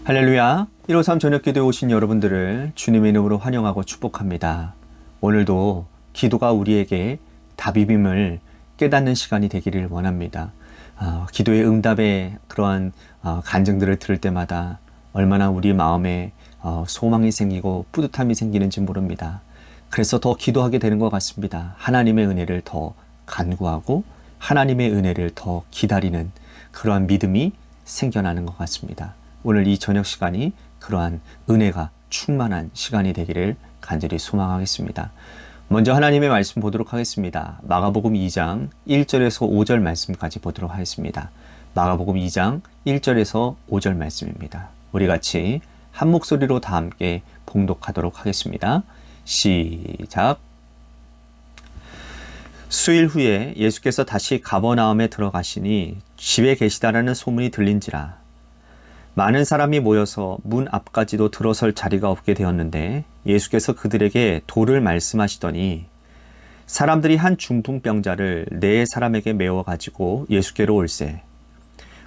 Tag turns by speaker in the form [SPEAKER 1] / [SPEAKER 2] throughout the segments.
[SPEAKER 1] 할렐루야. 153 저녁기도에 오신 여러분들을 주님의 이름으로 환영하고 축복합니다. 오늘도 기도가 우리에게 답임을 깨닫는 시간이 되기를 원합니다. 기도의 응답의 그러한 간증들을 들을 때마다 얼마나 우리 마음에 소망이 생기고 뿌듯함이 생기는지 모릅니다. 그래서 더 기도하게 되는 것 같습니다. 하나님의 은혜를 더 간구하고 하나님의 은혜를 더 기다리는 그러한 믿음이 생겨나는 것 같습니다. 오늘 이 저녁 시간이 그러한 은혜가 충만한 시간이 되기를 간절히 소망하겠습니다. 먼저 하나님의 말씀 보도록 하겠습니다. 마가복음 2장 1절에서 5절 말씀까지 보도록 하겠습니다. 마가복음 2장 1절에서 5절 말씀입니다. 우리 같이 한 목소리로 다 함께 봉독하도록 하겠습니다. 시작. 수일 후에 예수께서 다시 가버나움에 들어가시니 집에 계시다라는 소문이 들린지라. 많은 사람이 모여서 문 앞까지도 들어설 자리가 없게 되었는데 예수께서 그들에게 도를 말씀하시더니 사람들이 한 중풍병자를 네 사람에게 메워 가지고 예수께로 올세.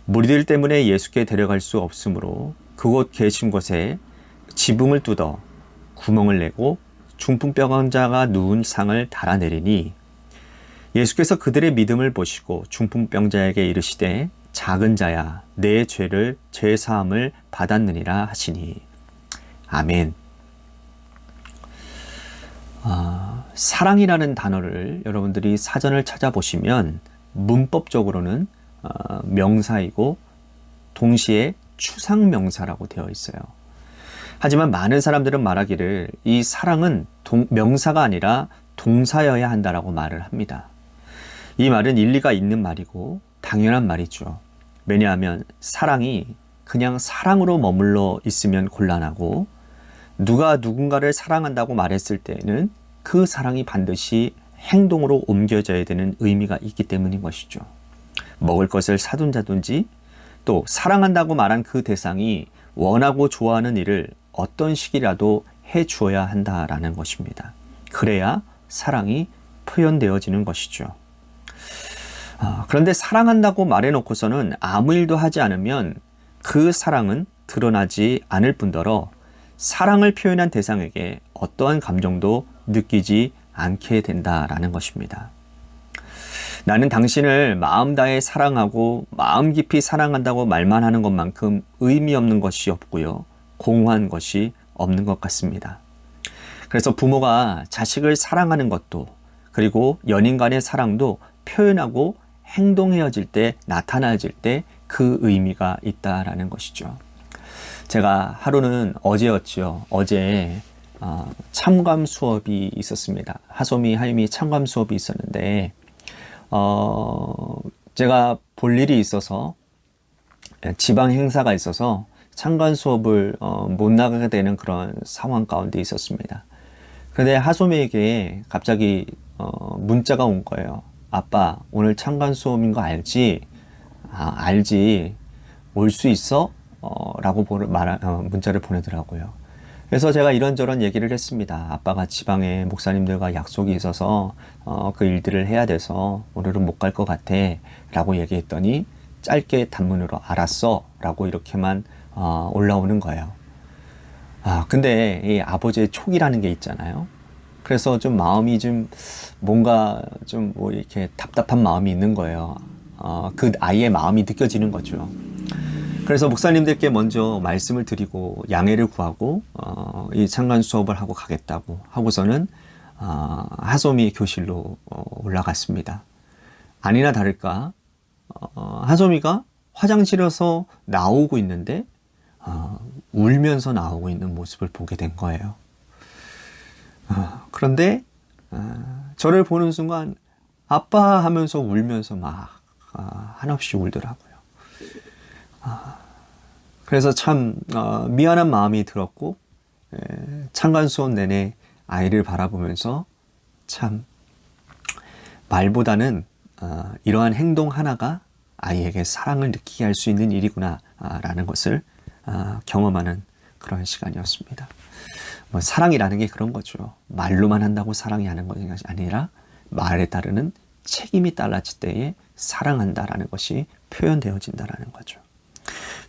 [SPEAKER 1] 무리들 때문에 예수께 데려갈 수 없으므로 그곳 계신 곳에 지붕을 뚫어 구멍을 내고 중풍병자가 누운 상을 달아내리니 예수께서 그들의 믿음을 보시고 중풍병자에게 이르시되 작은 자야 내 죄를 죄사함을 받았느니라 하시니. 아멘. 사랑이라는 단어를 여러분들이 사전을 찾아보시면 문법적으로는 명사이고 동시에 추상명사라고 되어 있어요. 하지만 많은 사람들은 말하기를 이 사랑은 명사가 아니라 동사여야 한다라고 말을 합니다. 이 말은 일리가 있는 말이고 당연한 말이죠. 왜냐하면 사랑이 그냥 사랑으로 머물러 있으면 곤란하고 누가 누군가를 사랑한다고 말했을 때는 그 사랑이 반드시 행동으로 옮겨져야 되는 의미가 있기 때문인 것이죠. 먹을 것을 사둔다든지 또 사랑한다고 말한 그 대상이 원하고 좋아하는 일을 어떤 식이라도 해주어야 한다라는 것입니다. 그래야 사랑이 표현되어지는 것이죠. 그런데 사랑한다고 말해놓고서는 아무 일도 하지 않으면 그 사랑은 드러나지 않을 뿐더러 사랑을 표현한 대상에게 어떠한 감정도 느끼지 않게 된다라는 것입니다. 나는 당신을 마음 다해 사랑하고 마음 깊이 사랑한다고 말만 하는 것만큼 의미 없는 것이 없고요. 공허한 것이 없는 것 같습니다. 그래서 부모가 자식을 사랑하는 것도 그리고 연인 간의 사랑도 표현하고 행동해질 때 나타나질 때 그 의미가 있다라는 것이죠. 제가 하루는 어제였죠. 어제 참관 수업이 있었습니다. 하소미 하임이 참관 수업이 있었는데 제가 볼 일이 있어서 지방 행사가 있어서 참관 수업을 못 나가게 되는 그런 상황 가운데 있었습니다. 그런데 하소미에게 갑자기 문자가 온 거예요. 아빠, 오늘 참관 수업인 거 알지? 알지. 올 수 있어? 라고 문자를 보내더라고요. 그래서 제가 이런저런 얘기를 했습니다. 아빠가 지방에 목사님들과 약속이 있어서 그 일들을 해야 돼서 오늘은 못 갈 것 같아 라고 얘기했더니 짧게 단문으로 알았어 라고 이렇게만 올라오는 거예요. 근데 이 아버지의 촉이라는 게 있잖아요. 그래서 좀 마음이 좀 뭔가 좀 뭐 이렇게 답답한 마음이 있는 거예요. 그 아이의 마음이 느껴지는 거죠. 그래서 목사님들께 먼저 말씀을 드리고 양해를 구하고 이 참관 수업을 하고 가겠다고 하고서는 하소미 교실로 올라갔습니다. 아니나 다를까 하소미가 화장실에서 나오고 있는데 울면서 나오고 있는 모습을 보게 된 거예요. 그런데 저를 보는 순간 아빠 하면서 울면서 막 한없이 울더라고요. 그래서 참 미안한 마음이 들었고 참관 수업 내내 아이를 바라보면서 참 말보다는 이러한 행동 하나가 아이에게 사랑을 느끼게 할 수 있는 일이구나 라는 것을 경험하는 그런 시간이었습니다. 사랑이라는 게 그런 거죠. 말로만 한다고 사랑이 하는 것이 아니라 말에 따르는 책임이 달라질 때에 사랑한다라는 것이 표현되어진다라는 거죠.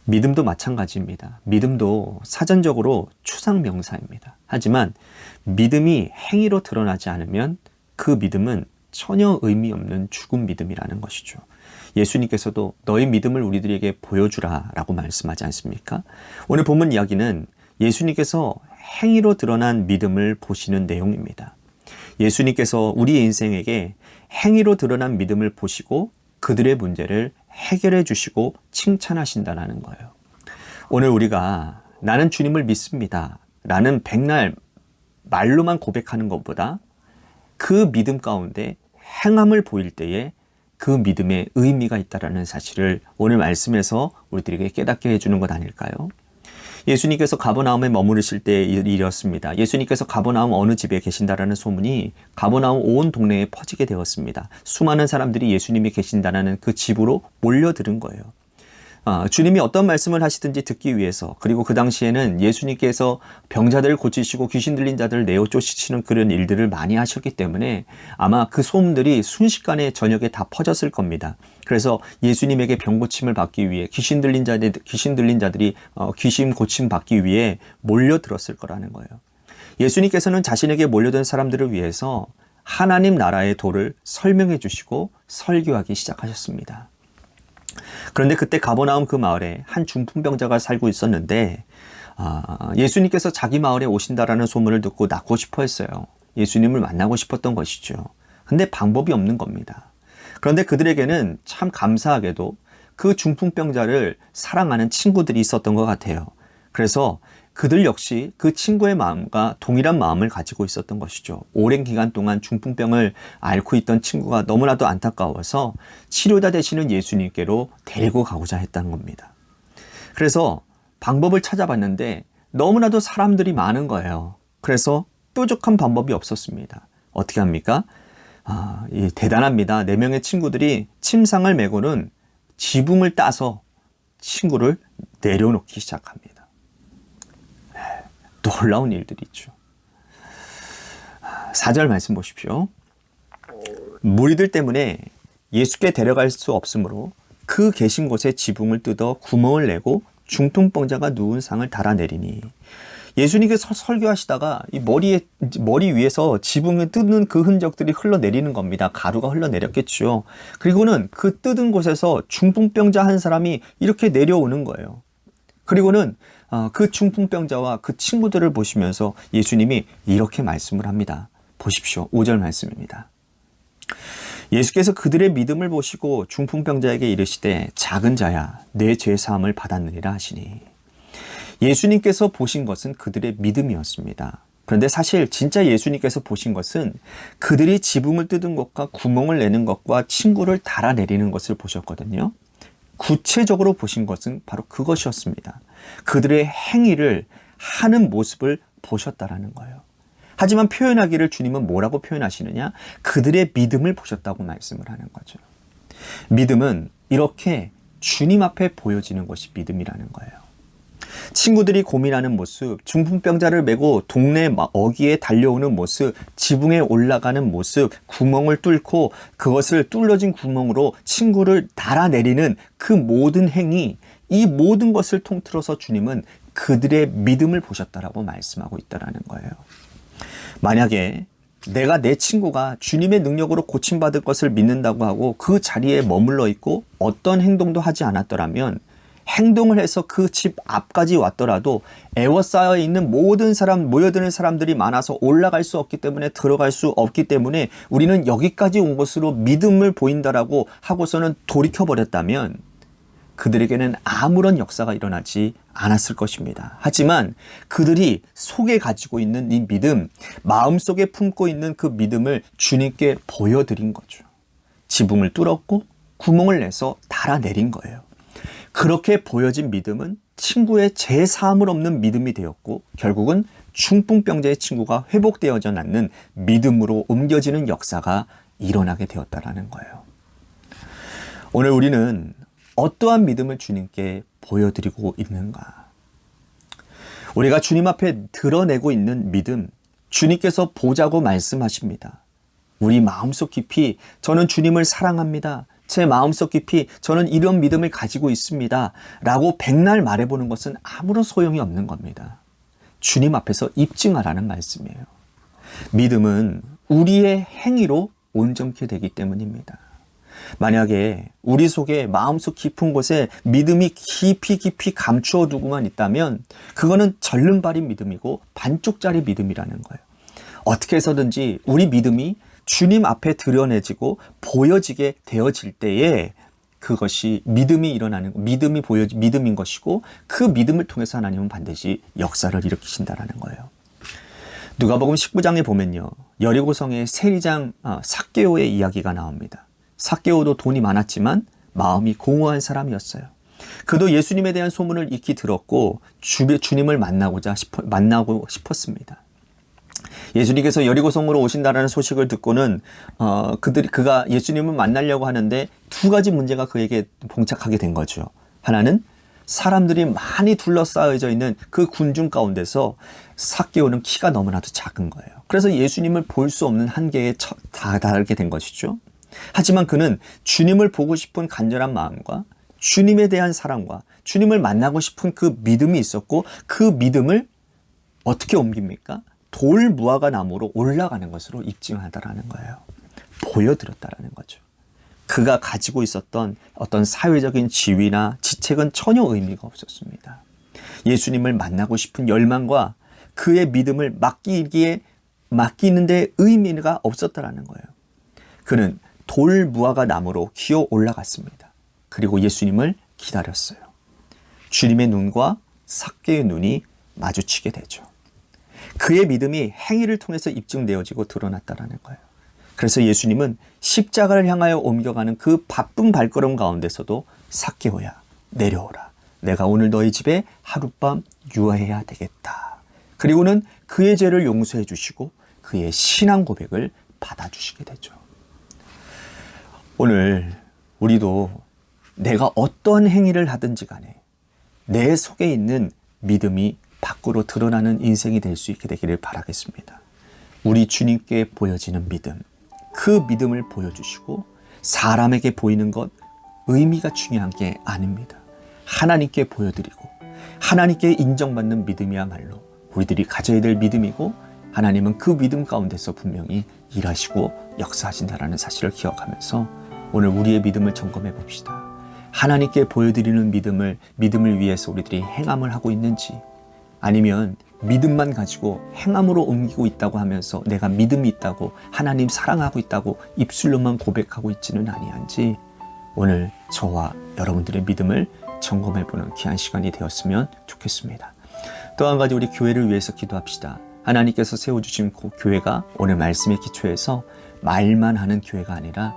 [SPEAKER 1] 믿음도 마찬가지입니다. 믿음도 사전적으로 추상명사입니다. 하지만 믿음이 행위로 드러나지 않으면 그 믿음은 전혀 의미 없는 죽은 믿음이라는 것이죠. 예수님께서도 너의 믿음을 우리들에게 보여주라 라고 말씀하지 않습니까? 오늘 본문 이야기는 예수님께서 행위로 드러난 믿음을 보시는 내용입니다. 예수님께서 우리의 인생에게 행위로 드러난 믿음을 보시고 그들의 문제를 해결해 주시고 칭찬하신다는 거예요. 오늘 우리가 나는 주님을 믿습니다 라는 백날 말로만 고백하는 것보다 그 믿음 가운데 행함을 보일 때에 그 믿음에 의미가 있다는 사실을 오늘 말씀에서 우리들에게 깨닫게 해주는 것 아닐까요? 예수님께서 가버나움에 머무르실 때 일이었습니다. 예수님께서 가버나움 어느 집에 계신다라는 소문이 가버나움 온 동네에 퍼지게 되었습니다. 수많은 사람들이 예수님이 계신다는 그 집으로 몰려들은 거예요. 주님이 어떤 말씀을 하시든지 듣기 위해서, 그리고 그 당시에는 예수님께서 병자들을 고치시고 귀신 들린 자들을 내어 쫓으시는 그런 일들을 많이 하셨기 때문에 아마 그 소문들이 순식간에 저녁에 다 퍼졌을 겁니다. 그래서 예수님에게 병 고침을 받기 위해 귀신 들린 자들이 귀신 고침 받기 위해 몰려들었을 거라는 거예요. 예수님께서는 자신에게 몰려든 사람들을 위해서 하나님 나라의 도를 설명해 주시고 설교하기 시작하셨습니다. 그런데 그때 가버나움 그 마을에 한 중풍병자가 살고 있었는데 예수님께서 자기 마을에 오신다라는 소문을 듣고 낫고 싶어 했어요. 예수님을 만나고 싶었던 것이죠. 근데 방법이 없는 겁니다. 그런데 그들에게는 참 감사하게도 그 중풍병자를 사랑하는 친구들이 있었던 것 같아요. 그래서 그들 역시 그 친구의 마음과 동일한 마음을 가지고 있었던 것이죠. 오랜 기간 동안 중풍병을 앓고 있던 친구가 너무나도 안타까워서 치료자 되시는 예수님께로 데리고 가고자 했다는 겁니다. 그래서 방법을 찾아봤는데 너무나도 사람들이 많은 거예요. 그래서 뾰족한 방법이 없었습니다. 어떻게 합니까? 대단합니다. 4명의 친구들이 침상을 메고는 지붕을 따서 친구를 내려놓기 시작합니다. 놀라운 일들이 있죠. 4절 말씀 보십시오. 무리들 때문에 예수께 데려갈 수 없으므로 그 계신 곳에 지붕을 뜯어 구멍을 내고 중풍병자가 누운 상을 달아내리니, 예수님께서 설교하시다가 이 머리 위에서 지붕을 뜯는 그 흔적들이 흘러내리는 겁니다. 가루가 흘러내렸겠죠. 그리고는 그 뜯은 곳에서 중풍병자 한 사람이 이렇게 내려오는 거예요. 그리고는 그 중풍병자와 그 친구들을 보시면서 예수님이 이렇게 말씀을 합니다. 보십시오. 5절 말씀입니다. 예수께서 그들의 믿음을 보시고 중풍병자에게 이르시되 작은 자야 내 죄사함을 받았느니라 하시니, 예수님께서 보신 것은 그들의 믿음이었습니다. 그런데 사실 진짜 예수님께서 보신 것은 그들이 지붕을 뜯은 것과 구멍을 내는 것과 친구를 달아내리는 것을 보셨거든요. 구체적으로 보신 것은 바로 그것이었습니다. 그들의 행위를 하는 모습을 보셨다라는 거예요. 하지만 표현하기를 주님은 뭐라고 표현하시느냐? 그들의 믿음을 보셨다고 말씀을 하는 거죠. 믿음은 이렇게 주님 앞에 보여지는 것이 믿음이라는 거예요. 친구들이 고민하는 모습, 중풍병자를 메고 동네 어귀에 달려오는 모습, 지붕에 올라가는 모습, 구멍을 뚫고 그것을 뚫어진 구멍으로 친구를 달아내리는 그 모든 행위, 이 모든 것을 통틀어서 주님은 그들의 믿음을 보셨다라고 말씀하고 있다는 거예요. 만약에 내가 내 친구가 주님의 능력으로 고침받을 것을 믿는다고 하고 그 자리에 머물러 있고 어떤 행동도 하지 않았더라면, 행동을 해서 그 집 앞까지 왔더라도 에워싸여 있는 모든 사람, 모여드는 사람들이 많아서 올라갈 수 없기 때문에, 들어갈 수 없기 때문에 우리는 여기까지 온 것으로 믿음을 보인다라고 하고서는 돌이켜버렸다면 그들에게는 아무런 역사가 일어나지 않았을 것입니다. 하지만 그들이 속에 가지고 있는 이 믿음, 마음속에 품고 있는 그 믿음을 주님께 보여드린 거죠. 지붕을 뚫었고 구멍을 내서 달아내린 거예요. 그렇게 보여진 믿음은 친구의 죄사함을 없는 믿음이 되었고, 결국은 중풍병자의 친구가 회복되어져 낫는 믿음으로 옮겨지는 역사가 일어나게 되었다라는 거예요. 오늘 우리는 어떠한 믿음을 주님께 보여드리고 있는가? 우리가 주님 앞에 드러내고 있는 믿음, 주님께서 보자고 말씀하십니다. 우리 마음속 깊이 저는 주님을 사랑합니다. 제 마음속 깊이 저는 이런 믿음을 가지고 있습니다 라고 백날 말해보는 것은 아무런 소용이 없는 겁니다. 주님 앞에서 입증하라는 말씀이에요. 믿음은 우리의 행위로 온전케 되기 때문입니다. 만약에 우리 속에 마음속 깊은 곳에 믿음이 깊이 감추어 두고만 있다면 그거는 절름발인 믿음이고 반쪽짜리 믿음이라는 거예요. 어떻게 해서든지 우리 믿음이 주님 앞에 드러내지고 보여지게 되어질 때에 그것이 믿음이 일어나는 믿음인 것이고 그 믿음을 통해서 하나님은 반드시 역사를 일으키신다라는 거예요. 누가복음 19장에 보면요. 여리고성의 세리장 삭개오의 이야기가 나옵니다. 삭개오도 돈이 많았지만 마음이 공허한 사람이었어요. 그도 예수님에 대한 소문을 익히 들었고 주님을 만나고 싶었습니다. 예수님께서 여리고성으로 오신다라는 소식을 듣고는 그가 예수님을 만나려고 하는데 두 가지 문제가 그에게 봉착하게 된 거죠. 하나는 사람들이 많이 둘러싸여져 있는 그 군중 가운데서 삭개오는 키가 너무나도 작은 거예요. 그래서 예수님을 볼 수 없는 한계에 다다르게 된 것이죠. 하지만 그는 주님을 보고 싶은 간절한 마음과 주님에 대한 사랑과 주님을 만나고 싶은 그 믿음이 있었고 그 믿음을 어떻게 옮깁니까? 돌 무화과 나무로 올라가는 것으로 입증하다라는 거예요. 보여드렸다라는 거죠. 그가 가지고 있었던 어떤 사회적인 지위나 지책은 전혀 의미가 없었습니다. 예수님을 만나고 싶은 열망과 그의 믿음을 맡기는 데 의미가 없었다라는 거예요. 그는 돌 무화과 나무로 기어 올라갔습니다. 그리고 예수님을 기다렸어요. 주님의 눈과 삭개의 눈이 마주치게 되죠. 그의 믿음이 행위를 통해서 입증되어지고 드러났다라는 거예요. 그래서 예수님은 십자가를 향하여 옮겨가는 그 바쁜 발걸음 가운데서도 삭개오야 내려오라. 내가 오늘 너희 집에 하룻밤 유하해야 되겠다. 그리고는 그의 죄를 용서해 주시고 그의 신앙 고백을 받아주시게 되죠. 오늘 우리도 내가 어떠한 행위를 하든지 간에 내 속에 있는 믿음이 밖으로 드러나는 인생이 될 수 있게 되기를 바라겠습니다. 우리 주님께 보여지는 믿음, 그 믿음을 보여주시고 사람에게 보이는 것 의미가 중요한 게 아닙니다. 하나님께 보여드리고 하나님께 인정받는 믿음이야말로 우리들이 가져야 될 믿음이고 하나님은 그 믿음 가운데서 분명히 일하시고 역사하신다는 사실을 기억하면서 오늘 우리의 믿음을 점검해 봅시다. 하나님께 보여드리는 믿음을 위해서 우리들이 행함을 하고 있는지 아니면 믿음만 가지고 행함으로 옮기고 있다고 하면서 내가 믿음이 있다고 하나님 사랑하고 있다고 입술로만 고백하고 있지는 아니한지 오늘 저와 여러분들의 믿음을 점검해보는 귀한 시간이 되었으면 좋겠습니다. 또 한 가지 우리 교회를 위해서 기도합시다. 하나님께서 세워주신 그 교회가 오늘 말씀의 기초에서 말만 하는 교회가 아니라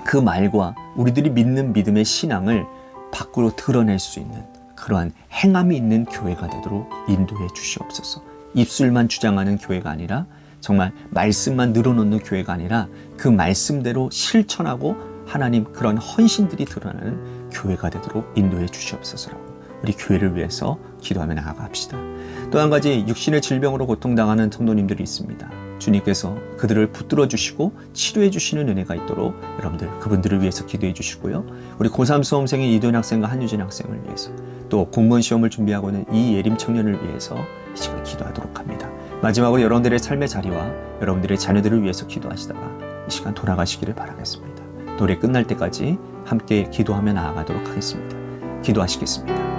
[SPEAKER 1] 그 말과 우리들이 믿는 믿음의 신앙을 밖으로 드러낼 수 있는 그러한 행함이 있는 교회가 되도록 인도해 주시옵소서. 입술만 주장하는 교회가 아니라 정말 말씀만 늘어놓는 교회가 아니라 그 말씀대로 실천하고 하나님 그런 헌신들이 드러나는 교회가 되도록 인도해 주시옵소서라고 우리 교회를 위해서 기도하며 나아갑시다. 또 한 가지 육신의 질병으로 고통당하는 성도님들이 있습니다. 주님께서 그들을 붙들어 주시고 치료해 주시는 은혜가 있도록 여러분들 그분들을 위해서 기도해 주시고요. 우리 고3 수험생인 이도현 학생과 한유진 학생을 위해서 또 공무원 시험을 준비하고 있는 이 예림 청년을 위해서 이 시간 기도하도록 합니다. 마지막으로 여러분들의 삶의 자리와 여러분들의 자녀들을 위해서 기도하시다가 이 시간 돌아가시기를 바라겠습니다. 노래 끝날 때까지 함께 기도하며 나아가도록 하겠습니다. 기도하시겠습니다.